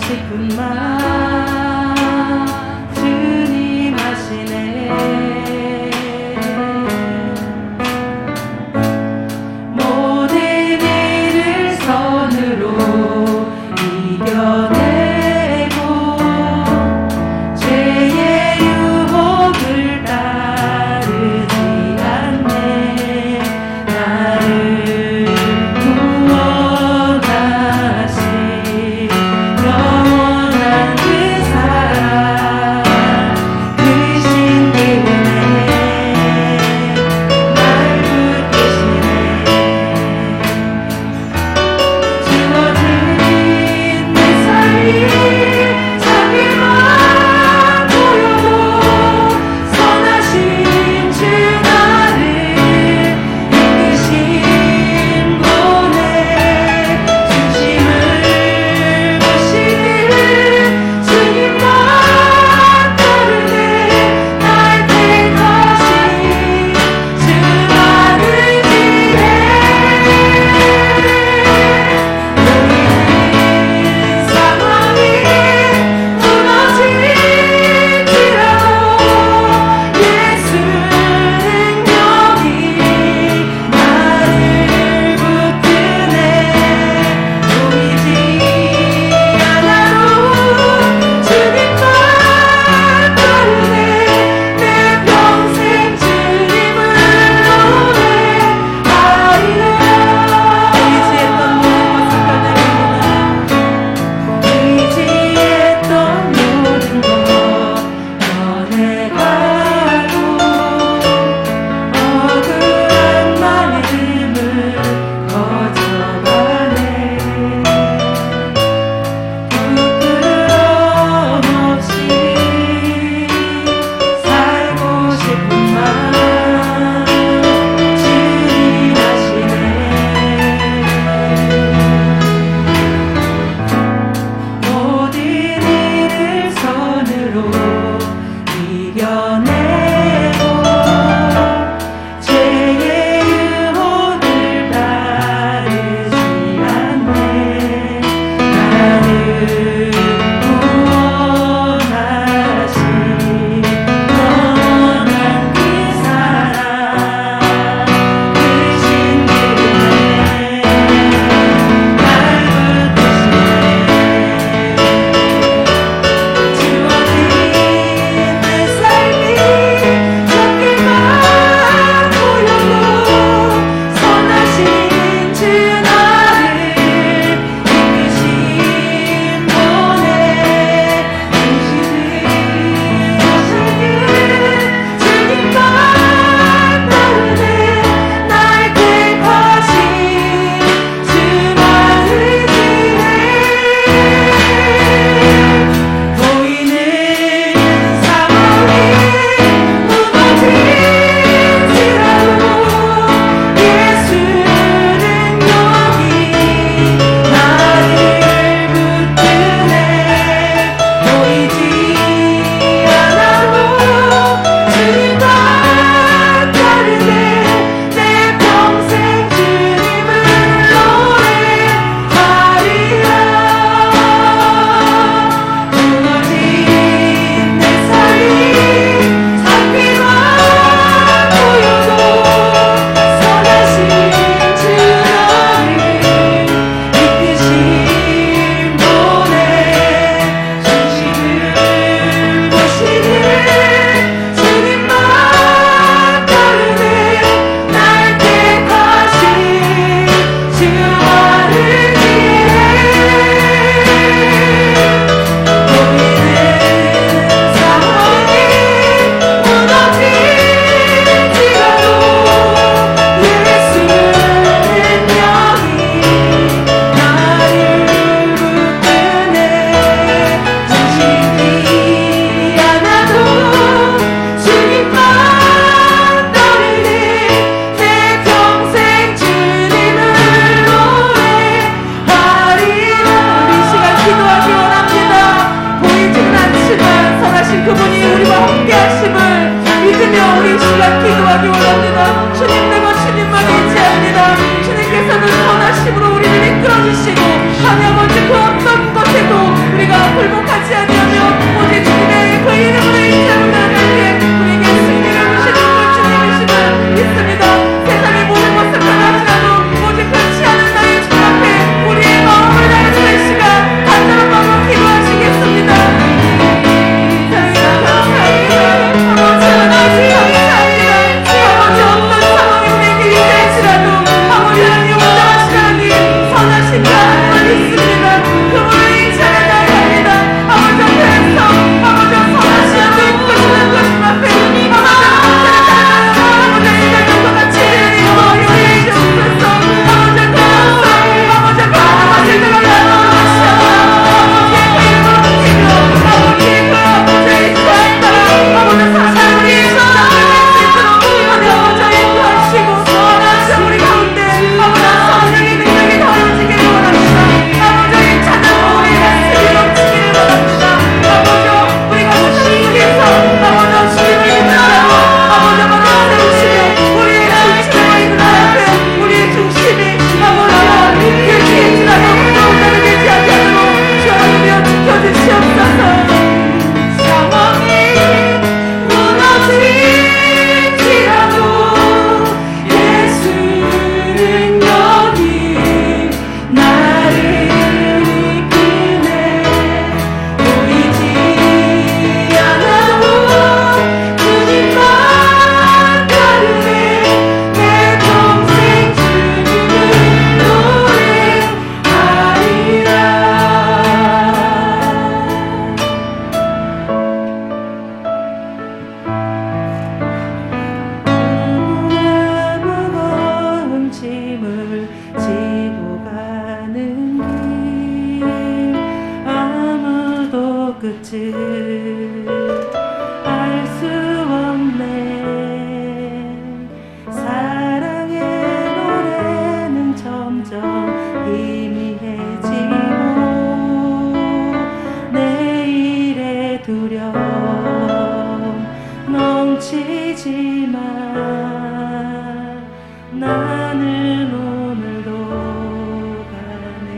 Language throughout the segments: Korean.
싶은 말 주님 하시네. 모든 일을 선으로 이겨내고 죄의 유혹을 따르지 않네. 나를 구원하신 영원한 끝을 알 수 없네. 사랑의 노래는 점점 희미해지고 내일의 두려움 넘치지만 나는 오늘도 가네.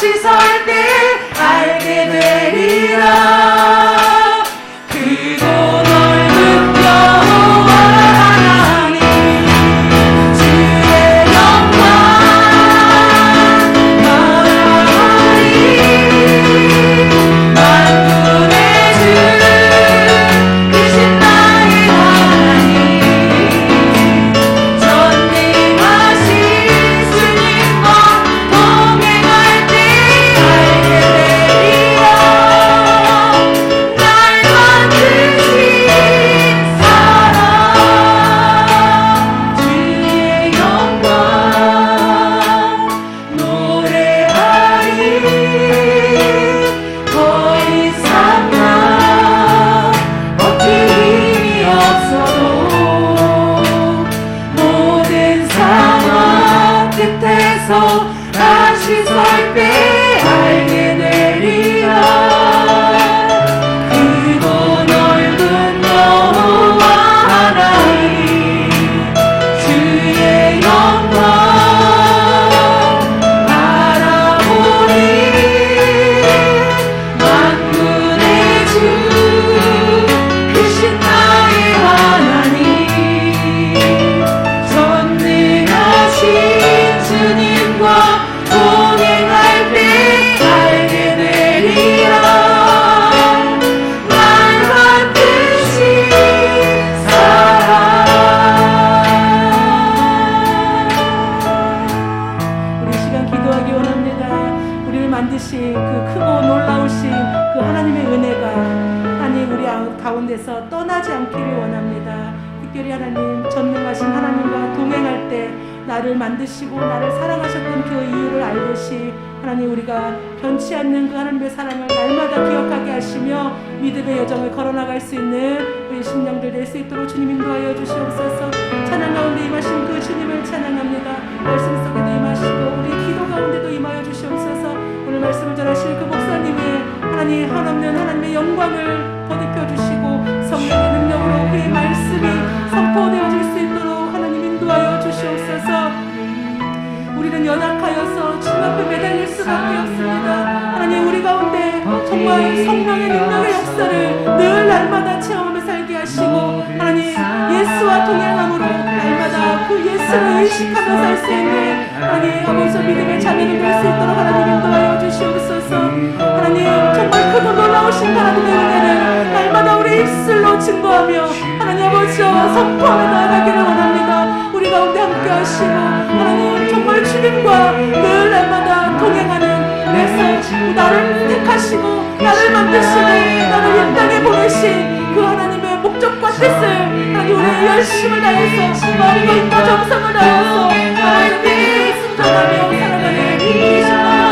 다시 설 때 알게 되리라. 크고 넓은 여호와 하나님 주의 영광 바라보리. 만군의 주 크신 나의 하나님 전능하신 주님과 동행할 때 알게 되리라. 날 만드신 사랑 주의 영광 노래하리. 더 이상 나 버틸 힘이 없어도 모든 상황 끝에서 다시 설 때 알게 되리라. 크고 넓은 여호와 하나님 주의 영광 바라보리. 만군의 주 크신 나의 하나님 전능하신 주님과 동행할 때 알게 되리라. 날 만드신 사랑. 우리 시간 기도하기 원합니다. 우리를 만드신 그 크고 놀라우신 그 하나님의 은혜가 아니 우리 가운데서 떠나지 않기를 원합니다. 특별히 하나님 전능하신 하나님과 동행할 때 나를 만드시고 나를 사랑하셨던 그 이유를 알듯이 하나님 우리가 변치 않는 그 하나님의 사랑을 날마다 기억하게 하시며 믿음의 여정을 걸어나갈 수 있는 우리 심령들 될 수 있도록 주님 인도하여 주시옵소서. 찬양 가운데 임하신 그 주님을 찬양합니다. 말씀 속에도 임하시고 우리 기도 가운데도 임하여 주시옵소서. 오늘 말씀을 전하실 그 목사님의 하나님 한없는 하나님의 영광을 덧입혀 주시고 성령의 능력으로 그의 말씀이 선포되어질 수 있도록 하나님 인도하여 주시옵소서. 우리는 연약하여서 주님 앞에 매달릴 수밖에 없습니다. 하나님 우리 가운데 정말 성령의 능력의 역사를 늘 날마다 체험하며 살게 하시고 하나님 예수와 동행함으로 날마다 그 예수를 의식하며 살 수 있는 하나님 아버지 믿음의 자녀들 될 수 있도록 하나님 인도하여 주시옵소서. 하나님 정말 크고 놀라우신 하나님의 은혜를 날마다 우리 입술로 증거하며 하나님 아버지와 선포하며 나아가기를 원합니다. 우리 가운데 함께 하시고 하나님 정말 주님과 늘 날마다 동행하는 그래서 나를 택하시고 나를 만드시고 나를 이 땅에 보내신 그 하나님의 목적과 뜻을 하나님 우리의 열심을 다해서 마음과 힘과 정성을 다해서 하나님께 순종하며 살아가는 이 신앙을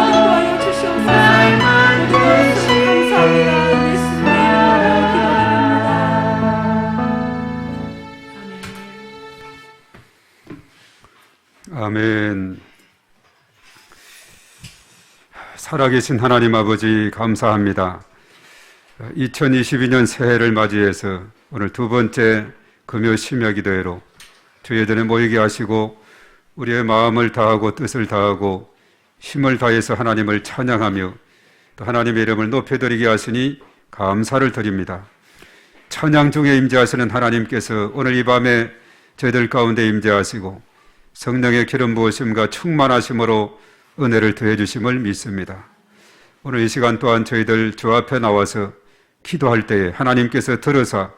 인도하여 주시옵소서. 모든 것을 감사합니다. 예수님의 이름으로 기도드립니다. 아멘. 살아계신 하나님 아버지 감사합니다. 2022년 새해를 맞이해서 오늘 두 번째 금요 심야 기도회로 주의들에 모이게 하시고 우리의 마음을 다하고 뜻을 다하고 힘을 다해서 하나님을 찬양하며 또 하나님의 이름을 높여드리게 하시니 감사를 드립니다. 찬양 중에 임재하시는 하나님께서 오늘 이 밤에 저희들 가운데 임재하시고 성령의 기름 부으심과 충만하심으로 은혜를 더해 주심을 믿습니다. 오늘 이 시간 또한 저희들 주 앞에 나와서 기도할 때에 하나님께서 들으사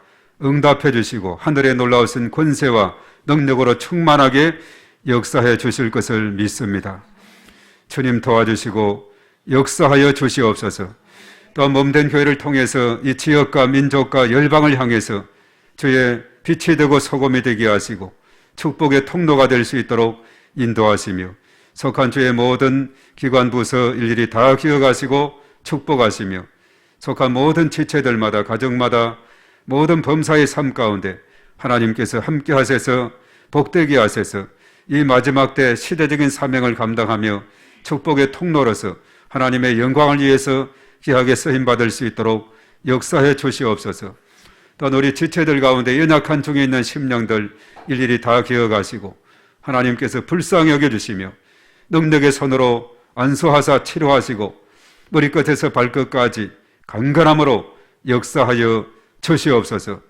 응답해 주시고 하늘의 놀라우신 권세와 능력으로 충만하게 역사해 주실 것을 믿습니다. 주님 도와주시고 역사하여 주시옵소서. 또한 몸된 교회를 통해서 이 지역과 민족과 열방을 향해서 주의 빛이 되고 소금이 되게 하시고 축복의 통로가 될 수 있도록 인도하시며 속한 주의 모든 기관 부서 일일이 다 기억하시고 축복하시며 속한 모든 지체들마다 가정마다 모든 범사의 삶 가운데 하나님께서 함께 하셔서 복되게 하셔서 이 마지막 때 시대적인 사명을 감당하며 축복의 통로로서 하나님의 영광을 위해서 귀하게 쓰임받을 수 있도록 역사해 주시옵소서. 또한 우리 지체들 가운데 연약한 중에 있는 심령들 일일이 다 기억하시고 하나님께서 불쌍히 여겨주시며 능력의 손으로 안수하사 치료하시고 머리끝에서 발끝까지 강건함으로 역사하여 주시옵소서.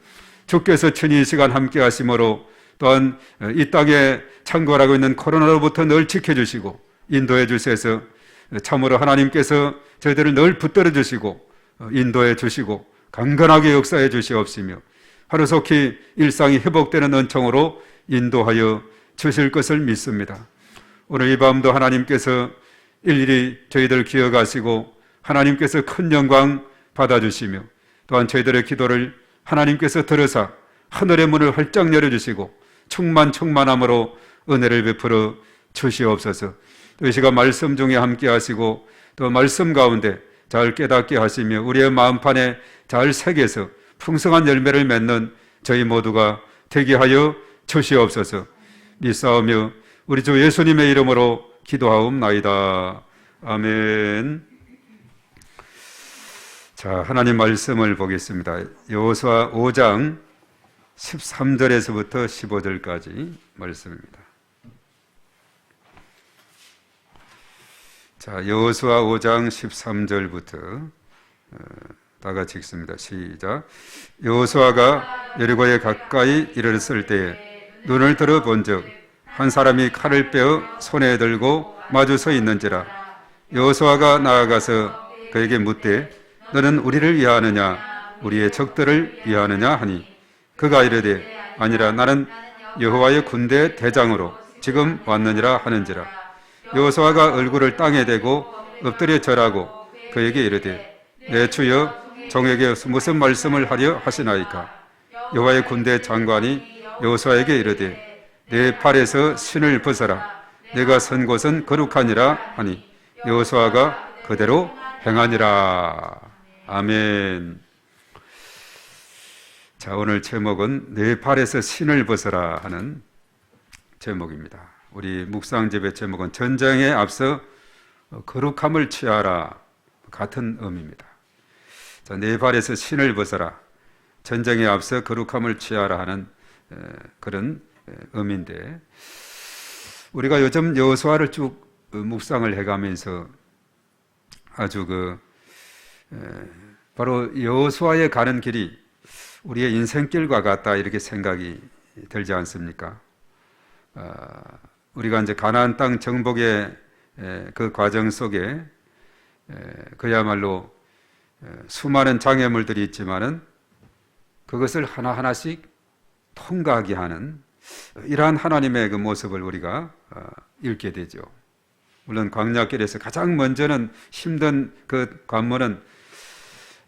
주께서 친히 이 시간 함께 하심으로 또한 이 땅에 창궐하고 있는 코로나로부터 늘 지켜주시고 인도해 주셔서 참으로 하나님께서 저희들을 늘 붙들어 주시고 인도해 주시고 강건하게 역사해 주시옵시며 하루속히 일상이 회복되는 은총으로 인도하여 주실 것을 믿습니다. 오늘 이 밤도 하나님께서 일일이 저희들 기억하시고 하나님께서 큰 영광 받아주시며 또한 저희들의 기도를 하나님께서 들으사 하늘의 문을 활짝 열어주시고 충만함으로 은혜를 베풀어 주시옵소서. 또 이 시간 말씀 중에 함께 하시고 또 말씀 가운데 잘 깨닫게 하시며 우리의 마음판에 잘 새겨서 풍성한 열매를 맺는 저희 모두가 되게 하여 주시옵소서. 믿사오며 우리 주 예수님의 이름으로 기도하옵나이다. 아멘. 자, 하나님 말씀을 보겠습니다. 여호수아 5장 13절에서부터 15절까지 말씀입니다. 자, 여호수아 5장 13절부터 다 같이 읽습니다. 시작. 여호수아가 여리고에 가까이 이르렀을 때에 눈을 들어 본즉 한 사람이 칼을 빼어 손에 들고 마주 서 있는지라. 여호수아가 나아가서 그에게 묻되 너는 우리를 위하느냐 우리의 적들을 위하느냐 하니 그가 이르되 아니라 나는 여호와의 군대 대장으로 지금 왔느니라 하는지라. 여호수아가 얼굴을 땅에 대고 엎드려 절하고 그에게 이르되 내 주여 종에게 무슨 말씀을 하려 하시나이까. 여호와의 군대 장관이 여호수아에게 이르되 내 팔에서 신을 벗어라 내가 선 곳은 거룩하니라 하니 여호수아가 그대로 행하니라. 아멘. 자, 오늘 제목은 내 발에서 신을 벗어라 하는 제목입니다. 우리 묵상집의 제목은 전쟁에 앞서 거룩함을 취하라 같은 의미입니다. 자, 내 발에서 신을 벗어라 전쟁에 앞서 거룩함을 취하라 하는 그런 의미인데 우리가 요즘 여호수아를 쭉 묵상을 해가면서 아주 바로 여호수아에 가는 길이 우리의 인생길과 같다 이렇게 생각이 들지 않습니까? 우리가 이제 가나안 땅 정복의 그 과정 속에 그야말로 수많은 장애물들이 있지만은 그것을 하나하나씩 통과하게 하는 이러한 하나님의 그 모습을 우리가 읽게 되죠. 물론 광야길에서 가장 먼저는 힘든 그 관문은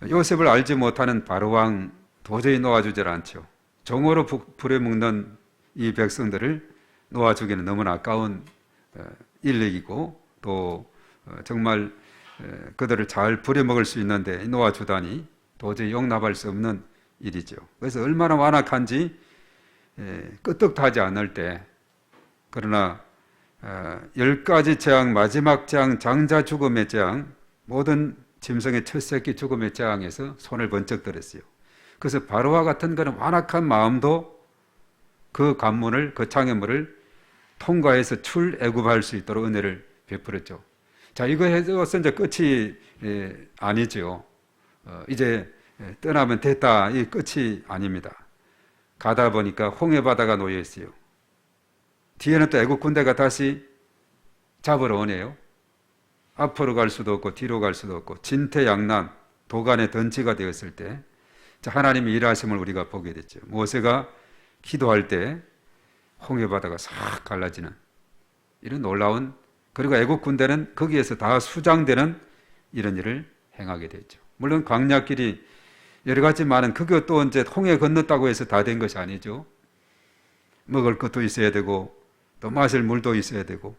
요셉을 알지 못하는 바로왕 도저히 놓아주질 않죠. 종으로 불에 묶는 이 백성들을 놓아주기는 너무나 아까운 인력이고 또 정말 그들을 잘 부려먹을 수 있는데 놓아주다니 도저히 용납할 수 없는 일이죠. 그래서 얼마나 완악한지 끄떡도 하지 않을 때 그러나 10가지 재앙 마지막 재앙 장자 죽음의 재앙 모든 짐승의 첫 새끼 죽음의 재앙에서 손을 번쩍 들었어요. 그래서 바로와 같은 그런 완악한 마음도 그 관문을 그 장애물을 통과해서 출애굽할 수 있도록 은혜를 베풀었죠. 자, 이거 해서 이제 끝이 아니죠. 이제 떠나면 됐다 이 끝이 아닙니다. 가다 보니까 홍해 바다가 놓여 있어요. 뒤에는 또 애국 군대가 다시 잡으러 오네요. 앞으로 갈 수도 없고 뒤로 갈 수도 없고 진퇴양난 도간의 던지가 되었을 때 하나님의 일하심을 우리가 보게 됐죠. 모세가 기도할 때 홍해 바다가 싹 갈라지는 이런 놀라운 그리고 애국 군대는 거기에서 다 수장되는 이런 일을 행하게 됐죠. 물론 광야길이 여러 가지 많은 그것도 언제 홍해 건넜다고 해서 다 된 것이 아니죠. 먹을 것도 있어야 되고 또 마실 물도 있어야 되고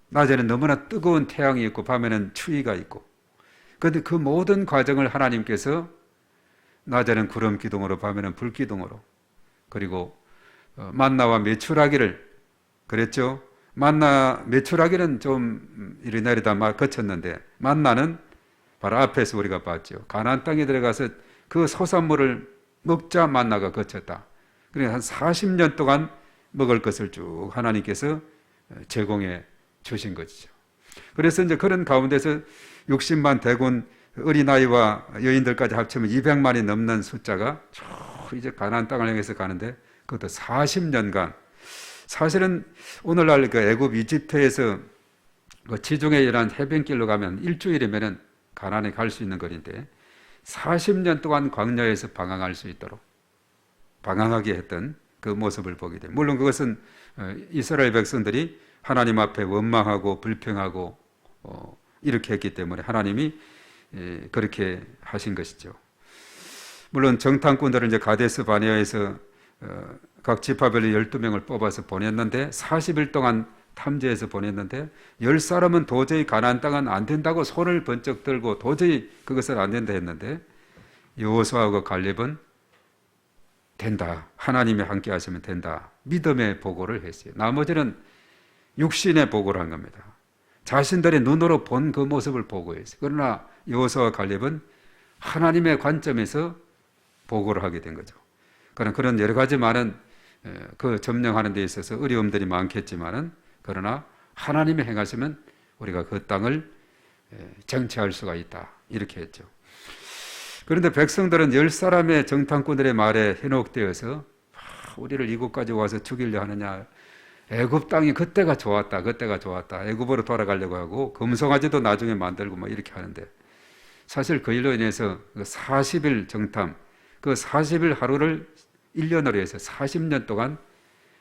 낮에는 너무나 뜨거운 태양이 있고 밤에는 추위가 있고 그런데 그 모든 과정을 하나님께서 낮에는 구름 기둥으로 밤에는 불 기둥으로 그리고 만나와 메추라기를 그랬죠. 만나 메추라기는 좀 이리내리다 막 거쳤는데 만나는 바로 앞에서 우리가 봤죠. 가나안 땅에 들어가서 그 소산물을 먹자 만나가 거쳤다. 그러니까 한 40년 동안 먹을 것을 쭉 하나님께서 제공해 주신 것이죠. 그래서 이제 그런 가운데서 60만 대군 어린아이와 여인들까지 합치면 200만이 넘는 숫자가 쭉 이제 가나안 땅을 향해서 가는데 그것도 40년간 사실은 오늘날 그 애굽 이집트에서 그 지중해 이란 해변길로 가면 일주일이면은 가나안에 갈 수 있는 거리인데 40년 동안 광야에서 방황할 수 있도록 방황하게 했던 그 모습을 보게 돼요. 물론 그것은 이스라엘 백성들이 하나님 앞에 원망하고 불평하고 이렇게 했기 때문에 하나님이 그렇게 하신 것이죠. 물론 정탐꾼들은 이제 가데스 바네아에서 각 지파별로 12명을 뽑아서 보냈는데 40일 동안 탐지해서 보냈는데 10사람은 도저히 가나안 땅은 안 된다고 손을 번쩍 들고 도저히 그것은 안 된다 했는데 여호수아하고 갈렙은 된다. 하나님이 함께 하시면 된다. 믿음의 보고를 했어요. 나머지는 육신의 보고를 한 겁니다. 자신들의 눈으로 본 그 모습을 보고했어요. 그러나 여호수아와 갈렙은 하나님의 관점에서 보고를 하게 된 거죠. 그런 여러 가지 많은 그 점령하는 데 있어서 어려움들이 많겠지만은 그러나 하나님이 행하시면 우리가 그 땅을 정치할 수가 있다. 이렇게 했죠. 그런데 백성들은 10사람의 정탐꾼들의 말에 현혹되어서 우리를 이곳까지 와서 죽이려 하느냐. 애굽 땅이 그때가 좋았다. 그때가 좋았다. 애굽으로 돌아가려고 하고 금송아지도 나중에 만들고 뭐 이렇게 하는데 사실 그 일로 인해서 40일 정탐 그 40일 하루를 1년으로 해서 40년 동안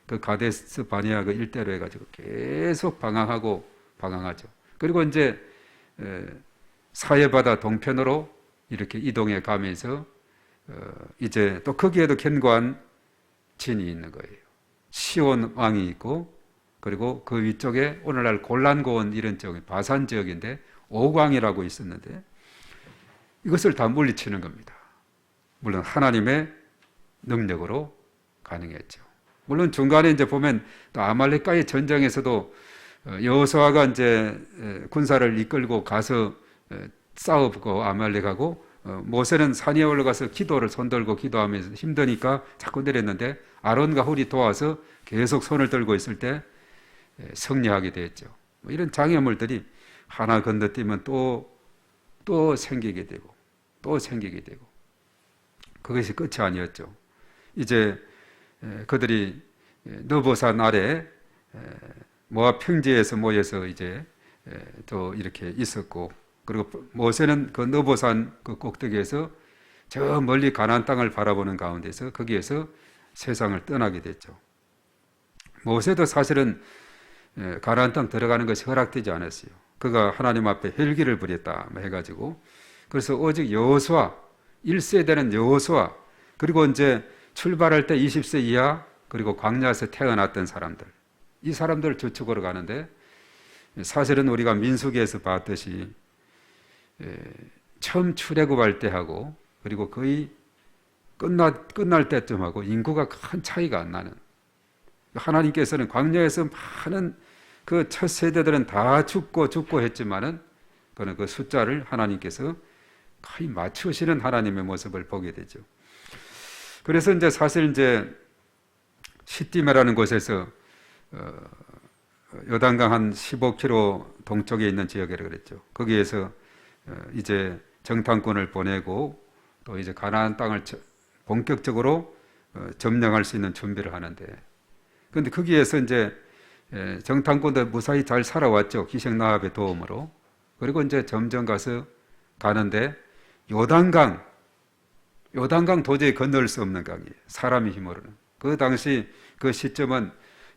그 가데스 바네아 그 일대로 해가지고 계속 방황하죠. 그리고 이제 사해바다 동편으로 이렇게 이동해 가면서 이제 또 거기에도 견고한 진이 있는 거예요. 시온 왕이 있고 그리고 그 위쪽에 오늘날 골란고원 이런 지역이 바산 지역인데 오광이라고 있었는데 이것을 다 물리치는 겁니다. 물론 하나님의 능력으로 가능했죠. 물론 중간에 이제 보면 또 아말렉과의 전쟁에서도 여호수아가 이제 군사를 이끌고 가서 싸우고 아말렉하고 모세는 산 위에 올라가서 기도를 손들고 기도하면서 힘드니까 자꾸 내렸는데 아론과 훌이 도와서 계속 손을 들고 있을 때 승리하게 됐죠. 뭐 이런 장애물들이 하나 건너뛰면 또 생기게 되고 또 생기게 되고 그것이 끝이 아니었죠. 이제 그들이 느보산 아래 모압 평지에서 모여서 이제 또 이렇게 있었고 그리고 모세는 그 느보산 그 꼭대기에서 저 멀리 가나안 땅을 바라보는 가운데서 거기에서 세상을 떠나게 됐죠. 모세도 사실은 가나안 땅 들어가는 것이 허락되지 않았어요. 그가 하나님 앞에 헬기를 부렸다 해가지고 그래서 오직 여호수아 1세대는 여호수아 그리고 이제 출발할 때 20세 이하 그리고 광야에서 태어났던 사람들 이 사람들 저축으로 가는데 사실은 우리가 민수기에서 봤듯이 처음 출애굽할 때 하고 그리고 거의 끝날 때쯤 하고 인구가 큰 차이가 안 나는 하나님께서는 광야에서 많은 그 첫 세대들은 다 죽고 했지만은 그는 그 숫자를 하나님께서 거의 맞추시는 하나님의 모습을 보게 되죠. 그래서 이제 사실 이제 시띠메라는 곳에서 요단강 한 15km 동쪽에 있는 지역이라고 그랬죠. 거기에서 이제 정탐꾼을 보내고 또 이제 가나안 땅을 본격적으로 점령할 수 있는 준비를 하는데 그런데 거기에서 이제 정탐꾼들 무사히 잘 살아왔죠. 기생나합의 도움으로. 그리고 이제 점점 가는데 요단강 도저히 건널 수 없는 강이에요. 사람의 힘으로는. 그 당시 그 시점은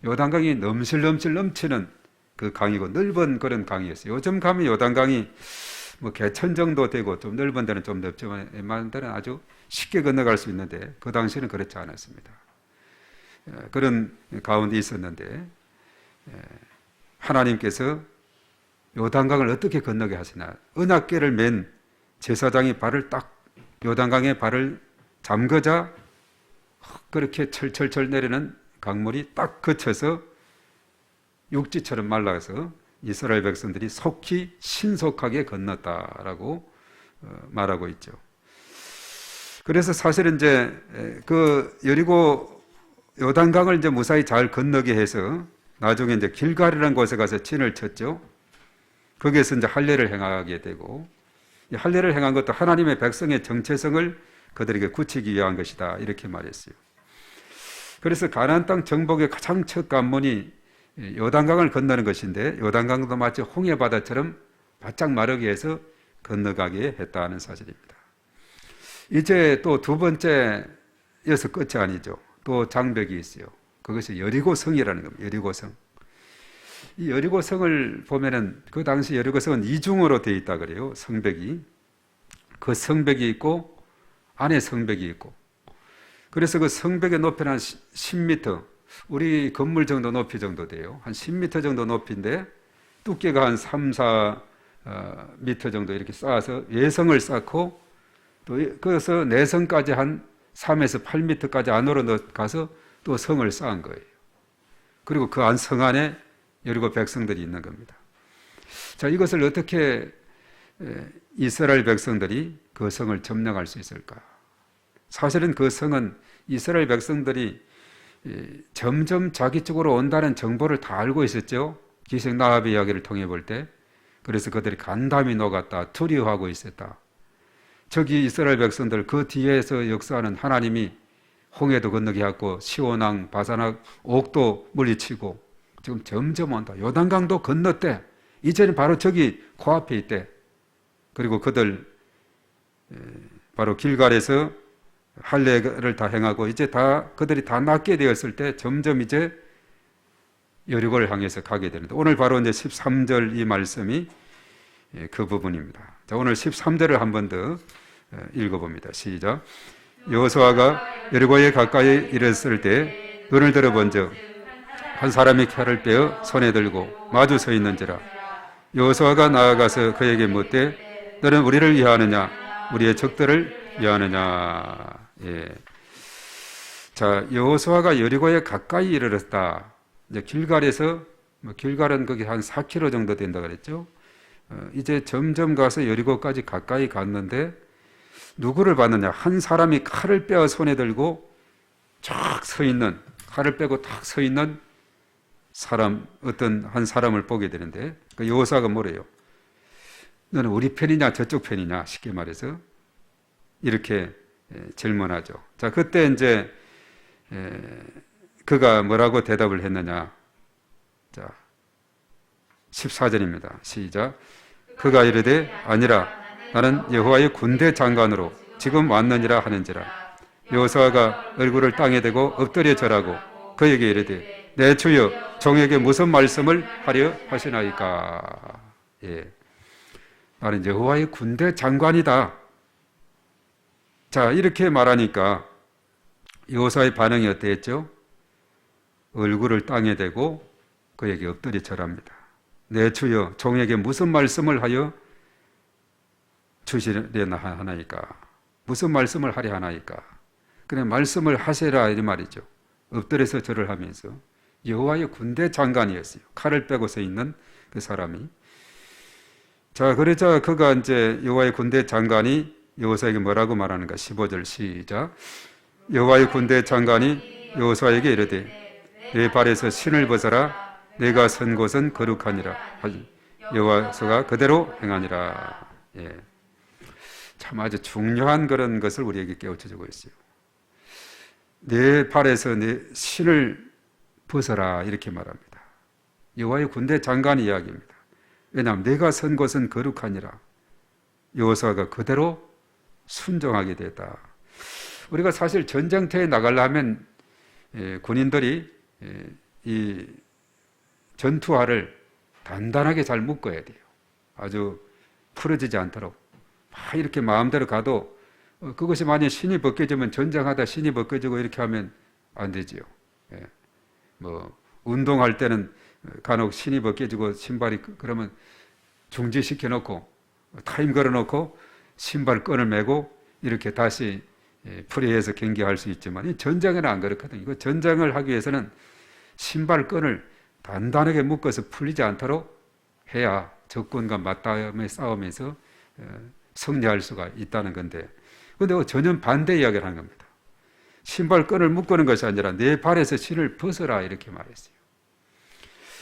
요단강이 넘실넘실 넘치는 그 강이고 넓은 그런 강이었어요. 요즘 가면 요단강이 뭐 개천 정도 되고 좀 넓은 데는 좀 넓지만 웬만한 데는 아주 쉽게 건너갈 수 있는데 그 당시는 그렇지 않았습니다. 그런 가운데 있었는데 하나님께서 요단강을 어떻게 건너게 하시나 언약궤를 맨 제사장이 발을 딱 요단강에 발을 잠그자 그렇게 철철철 내리는 강물이 딱 그쳐서 육지처럼 말라서 이스라엘 백성들이 속히 신속하게 건넜다라고 말하고 있죠. 그래서 사실은 이제 그 여리고 요단강을 이제 무사히 잘 건너게 해서 나중에 이제 길갈이라는 곳에 가서 진을 쳤죠. 거기에서 이제 할례를 행하게 되고, 이 할례를 행한 것도 하나님의 백성의 정체성을 그들에게 굳히기 위한 것이다, 이렇게 말했어요. 그래서 가나안 땅 정복의 가장 첫 관문이 요단강을 건너는 것인데, 요단강도 마치 홍해 바다처럼 바짝 마르게 해서 건너가게 했다는 사실입니다. 이제 또 두 번째, 여기서 끝이 아니죠. 또 장벽이 있어요. 그것이 여리고성이라는 겁니다. 여리고성. 이 여리고성을 보면은 그 당시 여리고성은 이중으로 되어 있다 그래요. 성벽이. 그 성벽이 있고 안에 성벽이 있고. 그래서 그 성벽의 높이는 한 10m, 우리 건물 정도 높이 정도 돼요. 한 10m 정도 높이인데 두께가 한 3, 4m 정도 이렇게 쌓아서 외성을 쌓고, 또 거기서 내성까지 한 3에서 8m까지 안으로 가서 또 성을 쌓은 거예요. 그리고 그 안 성 안에 여리고 백성들이 있는 겁니다. 자, 이것을 어떻게 이스라엘 백성들이 그 성을 점령할 수 있을까? 사실은 그 성은 이스라엘 백성들이 점점 자기 쪽으로 온다는 정보를 다 알고 있었죠. 기생 나합의 이야기를 통해 볼 때. 그래서 그들이 간담이 녹았다, 두려워하고 있었다. 저기 이스라엘 백성들 그 뒤에서 역사하는 하나님이 홍해도 건너게 하고 시온왕, 바산왕, 옥도 물리치고 지금 점점 온다. 요단강도 건넜대. 이제는 바로 저기 코앞에 있대. 그리고 그들 바로 길갈에서 할례를 다 행하고 이제 다 그들이 다 낫게 되었을 때 점점 이제 여리고를 향해서 가게 되는데, 오늘 바로 이제 13절 이 말씀이 그 부분입니다. 자, 오늘 13절을 한 번 더 읽어봅니다. 시작. 여호수아가 여리고에 가까이 이르렀을 때 눈을 들어 본즉 한 사람이 칼을 빼어 손에 들고 마주 서 있는지라. 여호수아가 나아가서 그에게 묻되 너는 우리를 위하느냐 우리의 적들을 위하느냐. 예. 자, 여호수아가 여리고에 가까이 이르렀다. 이제 길갈에서, 길갈은 거기 한 4km 정도 된다 그랬죠. 이제 점점 가서 여리고까지 가까이 갔는데 누구를 봤느냐? 한 사람이 칼을 빼어 손에 들고 쫙 서 있는, 칼을 빼고 탁 서 있는 사람, 어떤 한 사람을 보게 되는데, 그 여호수아가 뭐래요? 너는 우리 편이냐 저쪽 편이냐? 쉽게 말해서 이렇게 질문하죠. 자, 그때 이제 그가 뭐라고 대답을 했느냐? 자, 14절입니다. 시작. 그가 이르되 아니라 나는 여호와의 군대 장관으로 지금 왔느니라 하는지라. 여호수아가 얼굴을 땅에 대고 엎드려 절하고 그에게 이르되 내 주여 종에게 무슨 말씀을 하려 하시나이까. 예. 나는 여호와의 군대 장관이다. 자, 이렇게 말하니까 여호수아의 반응이 어땠죠? 얼굴을 땅에 대고 그에게 엎드려 절합니다. 내 주여 종에게 무슨 말씀을 하여 주시려나 하나이까. 무슨 말씀을 하려 하나이까. 그래, 말씀을 하시라 이 말이죠. 엎드려서 절을 하면서. 여호와의 군대 장관이었어요. 칼을 빼고 서 있는 그 사람이. 자, 그러자 그가 이제 여호와의 군대 장관이 여호수아에게 뭐라고 말하는가? 15절 시작. 여호와의 군대 장관이 여호수아에게 이르되 내 발에서 신을 벗어라. 내가 선 곳은 거룩하니라. 여호수아가 그대로 행하니라. 예. 참 아주 중요한 그런 것을 우리에게 깨우쳐주고 있어요. 내 발에서 내 신을 벗어라 이렇게 말합니다. 여호와의 군대 장관 이야기입니다. 왜냐하면 내가 선 곳은 거룩하니라. 여호수아가 그대로 순종하게 됐다. 우리가 사실 전쟁터에 나가려면 군인들이 이 전투화를 단단하게 잘 묶어야 돼요. 아주 풀어지지 않도록. 막 이렇게 마음대로 가도 그것이 만약 신이 벗겨지면 전쟁하다 신이 벗겨지고 이렇게 하면 안 되지요. 예. 뭐 운동할 때는 간혹 신이 벗겨지고 신발이 그러면 중지시켜 놓고 타임 걸어 놓고 신발 끈을 매고 이렇게 다시 풀이해서 경기할 수 있지만 이 전쟁에는 안 그렇거든요. 이거 전쟁을 하기 위해서는 신발 끈을 단단하게 묶어서 풀리지 않도록 해야 적군과 맞닿으며 싸우면서 승리할 수가 있다는 건데, 그런데 전혀 반대 이야기를 하는 겁니다. 신발 끈을 묶는 것이 아니라 내 발에서 신을 벗어라 이렇게 말했어요.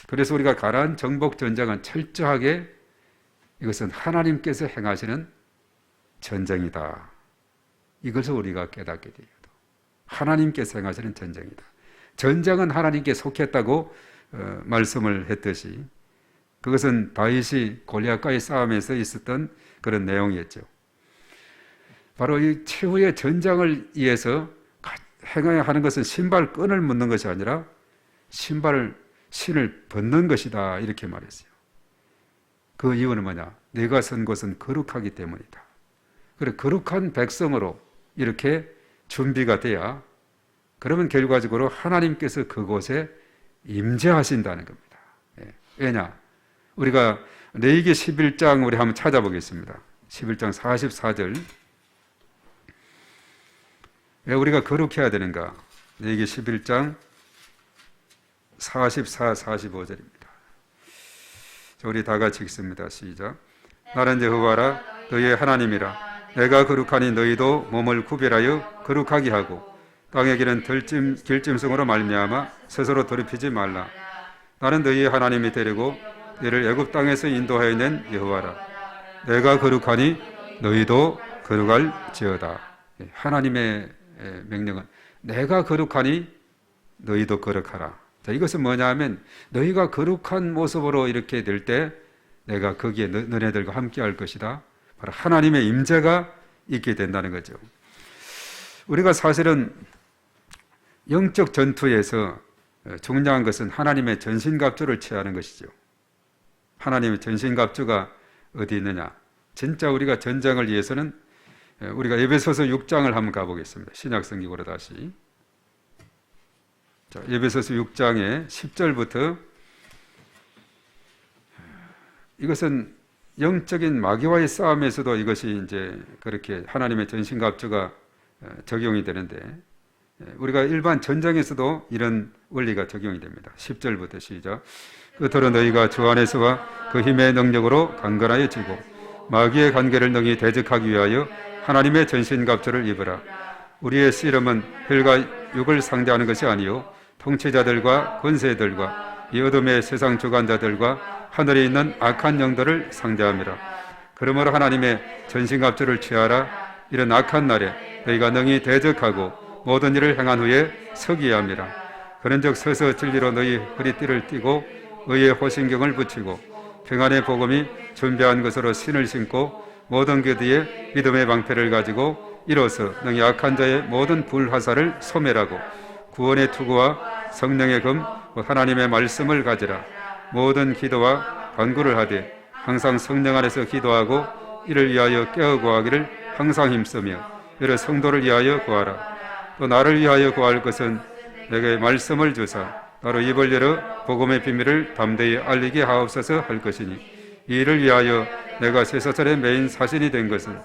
그래서 우리가 가나안 정복 전쟁은 철저하게 이것은 하나님께서 행하시는 전쟁이다. 이것을 우리가 깨닫게 돼요. 하나님께서 행하시는 전쟁이다. 전쟁은 하나님께 속했다고 말씀을 했듯이 그것은 다윗이 골리앗과의 싸움에서 있었던 그런 내용이었죠. 바로 이 최후의 전쟁을 위해서 행해야 하는 것은 신발끈을 묶는 것이 아니라 신을 벗는 것이다, 이렇게 말했어요. 그 이유는 뭐냐? 내가 선 곳은 거룩하기 때문이다. 그래, 거룩한 백성으로 이렇게 준비가 돼야 그러면 결과적으로 하나님께서 그곳에 임재하신다는 겁니다. 왜냐? 우리가 레위기 11장 우리 한번 찾아보겠습니다. 11장 44절. 왜 우리가 거룩해야 되는가? 레위기 11장 44, 45절입니다. 우리 다 같이 읽습니다. 시작. 나는 여호와라 너희의 하나님이라. 내가 거룩하니 너희도 몸을 구별하여 거룩하게 하고 땅의 길은 길짐승으로 말미암아 스스로 더럽히지 말라. 나는 너희의 하나님이 되려고 너희를 애굽 땅에서 인도하여 낸 여호와라. 내가 거룩하니 너희도 거룩할지어다. 하나님의 명령은 내가 거룩하니 너희도 거룩하라. 자, 이것은 뭐냐 하면 너희가 거룩한 모습으로 이렇게 될 때 내가 거기에 너네들과 함께 할 것이다. 바로 하나님의 임재가 있게 된다는 거죠. 우리가 사실은 영적 전투에서 중요한 것은 하나님의 전신갑주를 취하는 것이죠. 하나님의 전신갑주가 어디 있느냐? 진짜 우리가 전쟁을 위해서는 우리가 에베소서 6장을 한번 가보겠습니다. 신약성경으로 다시. 자, 에베소서 6장의 10절부터 이것은 영적인 마귀와의 싸움에서도 이것이 이제 그렇게 하나님의 전신갑주가 적용이 되는데 우리가 일반 전쟁에서도 이런 원리가 적용이 됩니다. 10절부터 시작. 끝으로 너희가 주 안에서와 그 힘의 능력으로 강건하여 지고 마귀의 관계를 능히 대적하기 위하여 하나님의 전신갑주를 입으라. 우리의 씨름은 혈과 육을 상대하는 것이 아니요 통치자들과 권세들과 이 어둠의 세상 주관자들과 하늘에 있는 악한 영들을 상대함이라. 그러므로 하나님의 전신갑주를 취하라. 이런 악한 날에 너희가 능히 대적하고 모든 일을 행한 후에 서기야 함이라. 그런즉 서서 진리로 너희 허리띠를 띠고 의의 호신경을 붙이고 평안의 복음이 준비한 것으로 신을 신고 모든 교뒤에 믿음의 방패를 가지고 일어서 능히 악한 자의 모든 불화살을 소멸하고 구원의 투구와 성령의 금 하나님의 말씀을 가지라. 모든 기도와 간구를 하되 항상 성령 안에서 기도하고 이를 위하여 깨어 구하기를 항상 힘쓰며 여러 성도를 위하여 구하라. 또 나를 위하여 구할 것은 내게 말씀을 주사 나로 입을 열어 복음의 비밀을 담대히 알리게 하옵소서 할 것이니 이 일을 위하여 내가 쇠사슬의 메인 사신이 된 것은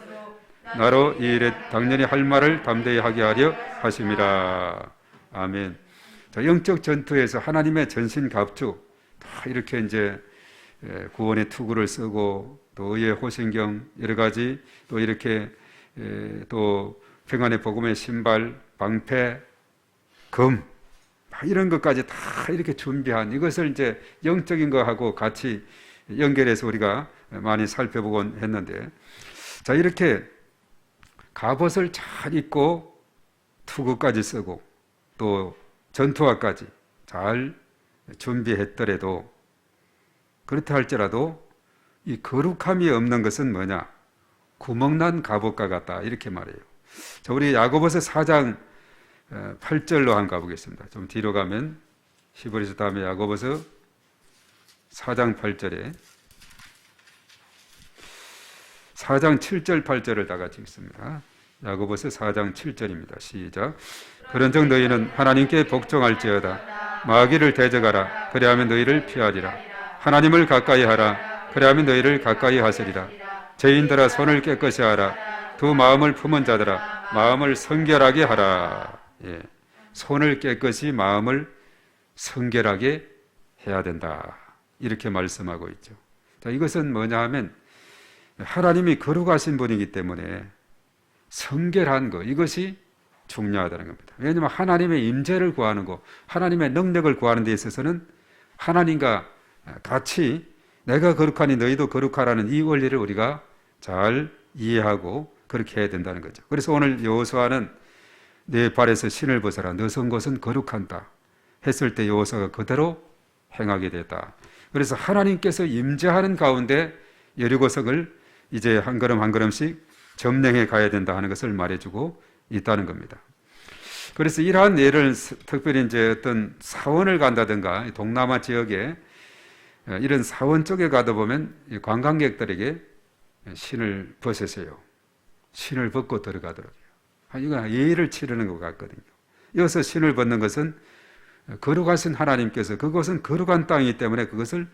나로 이 일에 당연히 할 말을 담대히 하게 하려 하심이라. 아멘. 자, 영적 전투에서 하나님의 전신 갑주 다 이렇게 이제 구원의 투구를 쓰고 또 의의 호신경 여러 가지 또 이렇게 또 평안의 복음의 신발 방패 금 이런 것까지 다 이렇게 준비한 이것을 이제 영적인 거하고 같이 연결해서 우리가 많이 살펴보곤 했는데 자 이렇게 갑옷을 잘 입고 투구까지 쓰고 또 전투화까지 잘 준비했더라도 그렇다 할지라도 이 거룩함이 없는 것은 뭐냐? 구멍난 갑옷과 같다 이렇게 말해요. 자, 우리 야고보서 4장 8절로 한번 가보겠습니다. 좀 뒤로 가면 히브리서 다음에 야고보서 4장 8절에 4장 7절 8절을 다 같이 읽습니다. 야고보서 4장 7절입니다. 시작. 그런즉 너희는 하나님께 복종할지어다. 마귀를 대적하라. 그리하면 너희를 피하리라. 하나님을 가까이 하라. 그리하면 너희를 가까이 하시리라. 죄인들아 손을 깨끗이 하라. 두 마음을 품은 자들아 마음을 성결하게 하라. 예. 손을 깨끗이 마음을 성결하게 해야 된다. 이렇게 말씀하고 있죠. 자, 이것은 뭐냐 하면 하나님이 거룩하신 분이기 때문에 성결한 것 이것이 중요하다는 겁니다. 왜냐하면 하나님의 임재를 구하는 것, 하나님의 능력을 구하는 데 있어서는 하나님과 같이 내가 거룩하니 너희도 거룩하라는 이 원리를 우리가 잘 이해하고 그렇게 해야 된다는 거죠. 그래서 오늘 여호수아는 내 발에서 신을 벗어라, 너 선 곳은 거룩한다 했을 때 여호수아가 그대로 행하게 됐다. 그래서 하나님께서 임재하는 가운데 여리고성을 이제 한 걸음 한 걸음씩 점령해 가야 된다 하는 것을 말해주고 있다는 겁니다. 그래서 이러한 예를 특별히 이제 어떤 사원을 간다든가 동남아 지역에 이런 사원 쪽에 가다 보면 관광객들에게 신을 벗으세요. 신을 벗고 들어가도록 해요. 이건 예의를 치르는 것 같거든요. 이어서 신을 벗는 것은 거룩하신 하나님께서 그것은 거룩한 땅이기 때문에 그것을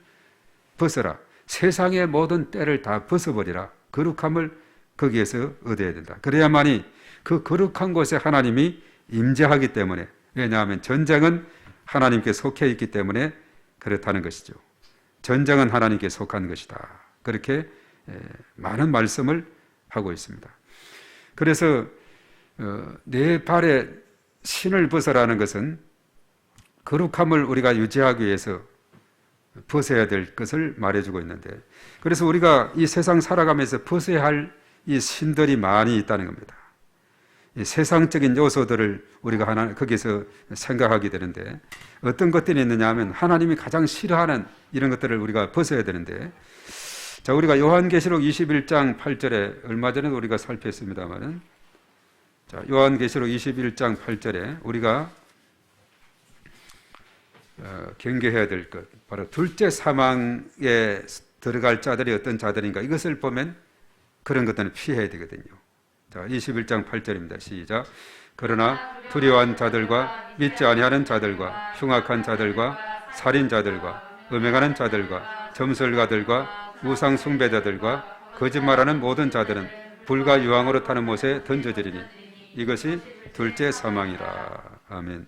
벗어라. 세상의 모든 때를 다 벗어버리라. 거룩함을 거기에서 얻어야 된다. 그래야만이 그 거룩한 곳에 하나님이 임재하기 때문에, 왜냐하면 전쟁은 하나님께 속해 있기 때문에 그렇다는 것이죠. 전쟁은 하나님께 속한 것이다. 그렇게 많은 말씀을 하고 있습니다. 그래서 내 발에 신을 벗어라는 것은 거룩함을 우리가 유지하기 위해서 벗어야 될 것을 말해주고 있는데, 그래서 우리가 이 세상 살아가면서 벗어야 할 이 신들이 많이 있다는 겁니다. 이 세상적인 요소들을 우리가 거기서 생각하게 되는데, 어떤 것들이 있느냐 하면 하나님이 가장 싫어하는 이런 것들을 우리가 벗어야 되는데, 자, 우리가 요한계시록 21장 8절에 얼마 전에 우리가 살폈습니다만은, 자, 요한계시록 21장 8절에 우리가 경계해야 될 것, 바로 둘째 사망에 들어갈 자들이 어떤 자들인가, 이것을 보면 그런 것들은 피해야 되거든요. 자, 21장 8절입니다. 시작. 그러나 두려워한 자들과 믿지 아니하는 자들과 흉악한 자들과 살인자들과 음행하는 자들과 점설가들과 우상 숭배자들과 거짓말하는 모든 자들은 불과 유황으로 타는 못에 던져지리니 이것이 둘째 사망이라. 아멘.